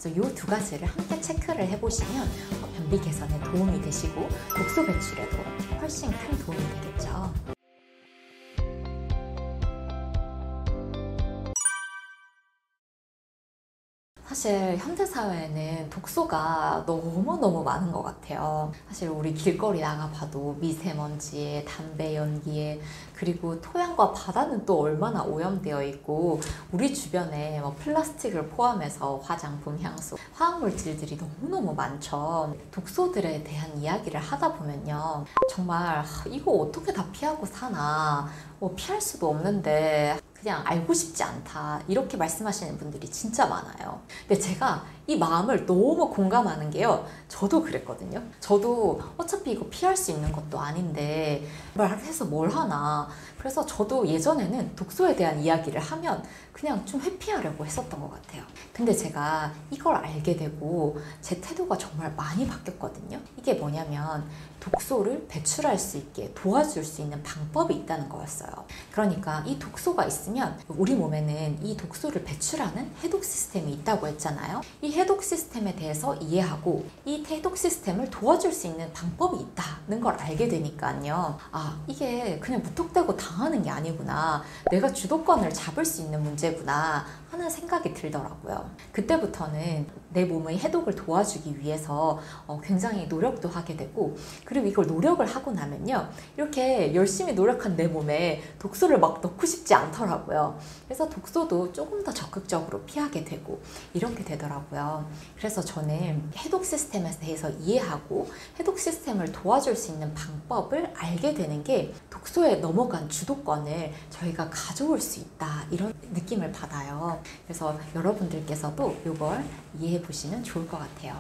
그래서 이 두 가지를 함께 체크를 해보시면 변비 개선에 도움이 되시고 독소 배출에도 훨씬 큰 도움이 되겠죠. 사실 현대사회에는 독소가 너무너무 많은 것 같아요. 사실 우리 길거리 나가봐도 미세먼지에, 담배 연기에, 그리고 토양과 바다는 또 얼마나 오염되어 있고, 우리 주변에 플라스틱을 포함해서 화장품, 향수, 화학물질들이 너무너무 많죠. 독소들에 대한 이야기를 하다 보면요, 정말 이거 어떻게 다 피하고 사나, 피할 수도 없는데 그냥 알고 싶지 않다, 이렇게 말씀하시는 분들이 진짜 많아요. 근데 제가 이 마음을 너무 공감하는 게요, 저도 그랬거든요. 저도 어차피 이거 피할 수 있는 것도 아닌데 말해서 뭘 하나. 그래서 저도 예전에는 독소에 대한 이야기를 하면 그냥 좀 회피하려고 했었던 것 같아요. 근데 제가 이걸 알게 되고 제 태도가 정말 많이 바뀌었거든요. 이게 뭐냐면 독소를 배출할 수 있게 도와줄 수 있는 방법이 있다는 거였어요. 그러니까 이 독소가 있으면 우리 몸에는 이 독소를 배출하는 해독 시스템이 있다고 했잖아요. 이 해독 시스템에 대해서 이해하고 이 해독 시스템을 도와줄 수 있는 방법이 있다는 걸 알게 되니까요, 이게 그냥 무턱대고 당하는 게 아니구나, 내가 주도권을 잡을 수 있는 문제구나 하는 생각이 들더라고요. 그때부터는 내 몸의 해독을 도와주기 위해서 굉장히 노력도 하게 되고, 그리고 이걸 노력을 하고 나면요, 이렇게 열심히 노력한 내 몸에 독소를 막 넣고 싶지 않더라고요. 그래서 독소도 조금 더 적극적으로 피하게 되고 이렇게 되더라고요. 그래서 저는 해독 시스템에 대해서 이해하고 해독 시스템을 도와줄 수 있는 방법을 알게 되는 게 독소에 넘어간 주도권을 저희가 가져올 수 있다, 이런 느낌을 받아요. 그래서 여러분들께서도 이걸 이해해 보시면 좋을 것 같아요.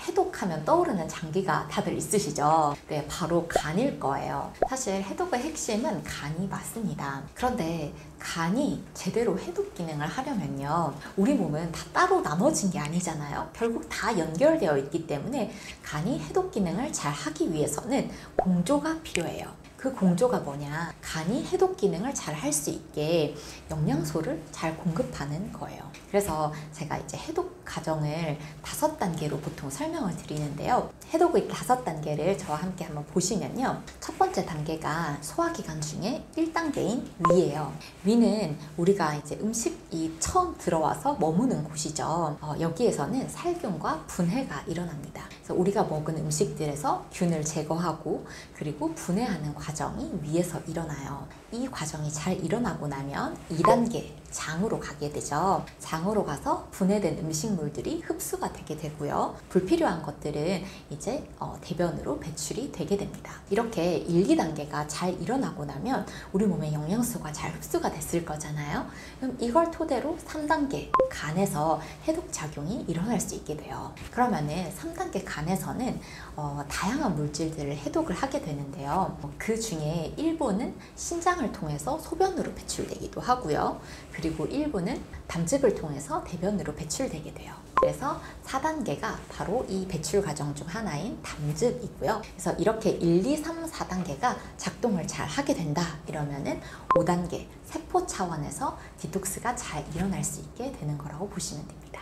해독하면 떠오르는 장기가 다들 있으시죠? 네, 바로 간일 거예요. 사실 해독의 핵심은 간이 맞습니다. 그런데 간이 제대로 해독 기능을 하려면요, 우리 몸은 다 따로 나눠진 게 아니잖아요. 결국 다 연결되어 있기 때문에 간이 해독 기능을 잘 하기 위해서는 공조가 필요해요. 그 공조가 뭐냐, 간이 해독 기능을 잘 할 수 있게 영양소를 잘 공급하는 거예요. 그래서 제가 이제 해독 과정을 5단계로 보통 설명을 드리는데요, 해독의 5단계를 저와 함께 한번 보시면요, 첫 번째 단계가 소화기관 중에 1단계인 위예요. 위는 우리가 이제 음식이 처음 들어와서 머무는 곳이죠. 여기에서는 살균과 분해가 일어납니다. 그래서 우리가 먹은 음식들에서 균을 제거하고 그리고 분해하는 과정이 위에서 일어나요. 이 과정이 잘 일어나고 나면 2단계 장으로 가게 되죠. 장으로 가서 분해된 음식물들이 흡수가 되게 되고요, 불필요한 것들은 이제 대변으로 배출이 되게 됩니다. 이렇게 1, 2단계가 잘 일어나고 나면 우리 몸에 영양소가 잘 흡수가 됐을 거잖아요. 그럼 이걸 토대로 3단계 간에서 해독 작용이 일어날 수 있게 돼요. 그러면은 3단계 간에서는 다양한 물질들을 해독을 하게 되는데요, 그 중에 일부는 신장을 통해서 소변으로 배출되기도 하고요, 그리고 일부는 담즙을 통해서 대변으로 배출되게 돼요. 그래서 4단계가 바로 이 배출 과정 중 하나인 담즙이고요. 그래서 이렇게 1, 2, 3, 4단계가 작동을 잘 하게 된다 이러면은 5단계 세포 차원에서 디톡스가 잘 일어날 수 있게 되는 거라고 보시면 됩니다.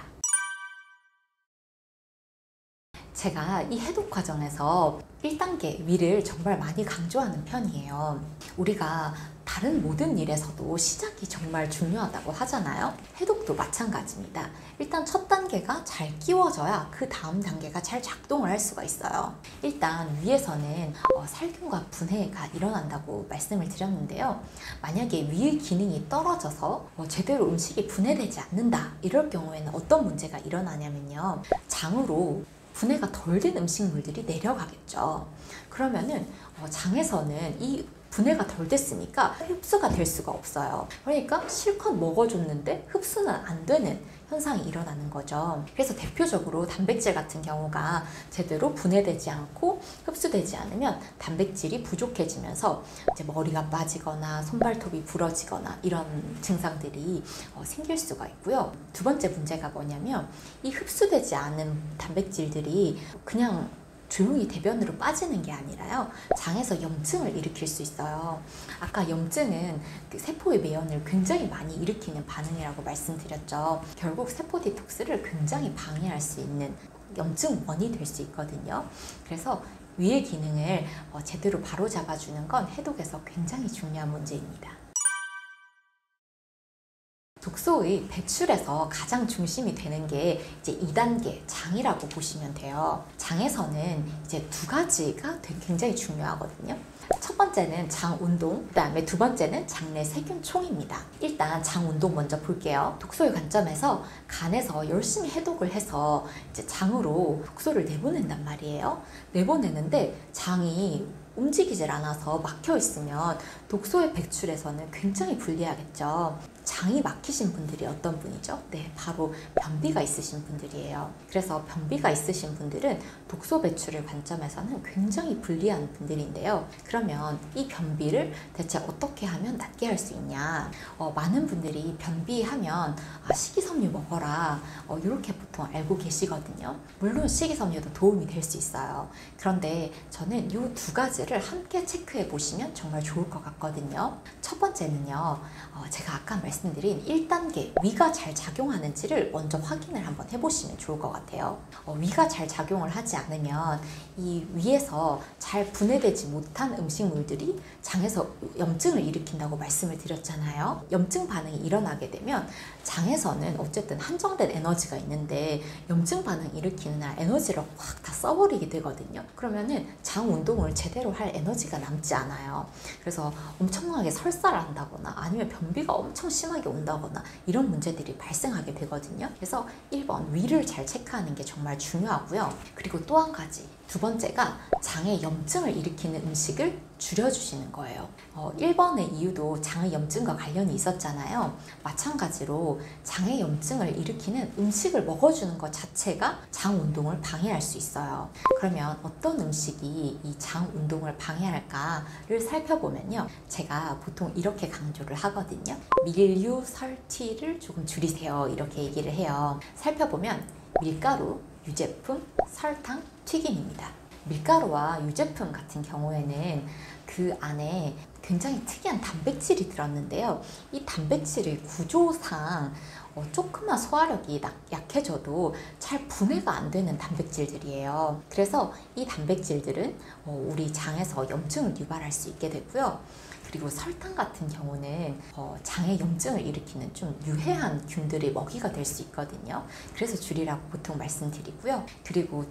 제가 이 해독 과정에서 1단계 위를 정말 많이 강조하는 편이에요. 우리가 다른 모든 일에서도 시작이 정말 중요하다고 하잖아요. 해독도 마찬가지입니다. 일단 첫 단계가 잘 끼워져야 그 다음 단계가 잘 작동을 할 수가 있어요. 일단 위에서는 살균과 분해가 일어난다고 말씀을 드렸는데요, 만약에 위의 기능이 떨어져서 제대로 음식이 분해되지 않는다, 이럴 경우에는 어떤 문제가 일어나냐면요, 장으로 분해가 덜 된 음식물들이 내려가겠죠. 그러면은 장에서는 이 분해가 덜 됐으니까 흡수가 될 수가 없어요. 그러니까 실컷 먹어줬는데 흡수는 안 되는 현상이 일어나는 거죠. 그래서 대표적으로 단백질 같은 경우가 제대로 분해되지 않고 흡수되지 않으면 단백질이 부족해지면서 이제 머리가 빠지거나 손발톱이 부러지거나 이런 증상들이 생길 수가 있고요. 두 번째 문제가 뭐냐면 이 흡수되지 않은 단백질들이 그냥 조용히 대변으로 빠지는 게 아니라요, 장에서 염증을 일으킬 수 있어요. 아까 염증은 그 세포의 매연을 굉장히 많이 일으키는 반응이라고 말씀드렸죠. 결국 세포 디톡스를 굉장히 방해할 수 있는 염증원이 될 수 있거든요. 그래서 위의 기능을 제대로 바로잡아주는 건 해독에서 굉장히 중요한 문제입니다. 독소의 배출에서 가장 중심이 되는 게 이제 2단계 장이라고 보시면 돼요. 장에서는 이제 두 가지가 굉장히 중요하거든요. 첫 번째는 장 운동, 그 다음에 두 번째는 장내 세균총입니다. 일단 장 운동 먼저 볼게요. 독소의 관점에서 간에서 열심히 해독을 해서 이제 장으로 독소를 내보낸단 말이에요. 내보내는데 장이 움직이질 않아서 막혀 있으면 독소의 배출에서는 굉장히 불리하겠죠. 장이 막히신 분들이 어떤 분이죠? 네, 바로 변비가 있으신 분들이에요. 그래서 변비가 있으신 분들은 독소 배출의 관점에서는 굉장히 불리한 분들인데요. 그러면 이 변비를 대체 어떻게 하면 낫게 할 수 있냐? 많은 분들이 변비하면 식이섬유 먹어라, 이렇게 보통 알고 계시거든요. 물론 식이섬유도 도움이 될 수 있어요. 그런데 저는 이 두 가지를 함께 체크해 보시면 정말 좋을 것 같거든요. 첫 번째는요, 제가 아까 말씀드린 1단계 위가 잘 작용하는지를 먼저 확인을 한번 해보시면 좋을 것 같아요. 위가 잘 작용을 하지 않으면 이 위에서 잘 분해되지 못한 음식물들이 장에서 염증을 일으킨다고 말씀을 드렸잖아요. 염증 반응이 일어나게 되면 장에서는 어쨌든 한정된 에너지가 있는데 염증 반응 일으키는 날 에너지를 확 다 써버리게 되거든요. 그러면은 장 운동을 제대로 할 에너지가 남지 않아요. 그래서 엄청나게 설사를 한다거나 아니면 변비가 엄청 심하게 온다거나 이런 문제들이 발생하게 되거든요. 그래서 1번 위를 잘 체크하는 게 정말 중요하고요. 그리고 또 한 가지, 두 번째가 장에 염증을 일으키는 음식을 줄여주시는 거예요. 1번의 이유도 장의 염증과 관련이 있었잖아요. 마찬가지로 장의 염증을 일으키는 음식을 먹어주는 것 자체가 장 운동을 방해할 수 있어요. 그러면 어떤 음식이 이 장 운동을 방해할까를 살펴보면요, 제가 보통 이렇게 강조를 하거든요. 밀류, 설티를 조금 줄이세요, 이렇게 얘기를 해요. 살펴보면 밀가루, 유제품, 설탕, 튀김입니다. 밀가루와 유제품 같은 경우에는 그 안에 굉장히 특이한 단백질이 들었는데요. 이 단백질의 구조상 조금만 소화력이 약해져도 잘 분해가 안 되는 단백질들이에요. 그래서 이 단백질들은 우리 장에서 염증을 유발할 수 있게 되고요. 그리고 설탕 같은 경우는 장에 염증을 일으키는 좀 유해한 균들의 먹이가 될 수 있거든요. 그래서 줄이라고 보통 말씀드리고요. 그리고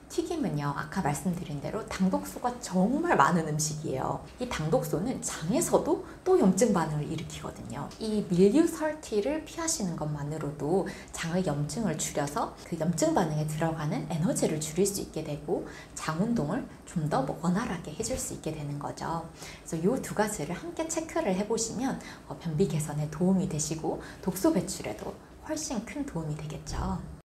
튀김은요, 아까 말씀드린 대로 당독소가 정말 많은 음식이에요. 이 당독소는 장에서도 또 염증 반응을 일으키거든요. 이 밀류설티를 피하시는 것만으로도 장의 염증을 줄여서 그 염증 반응에 들어가는 에너지를 줄일 수 있게 되고 장 운동을 좀 더 원활하게 해줄 수 있게 되는 거죠. 그래서 이 두 가지를 함께 체크를 해보시면 변비 개선에 도움이 되시고 독소 배출에도 훨씬 큰 도움이 되겠죠.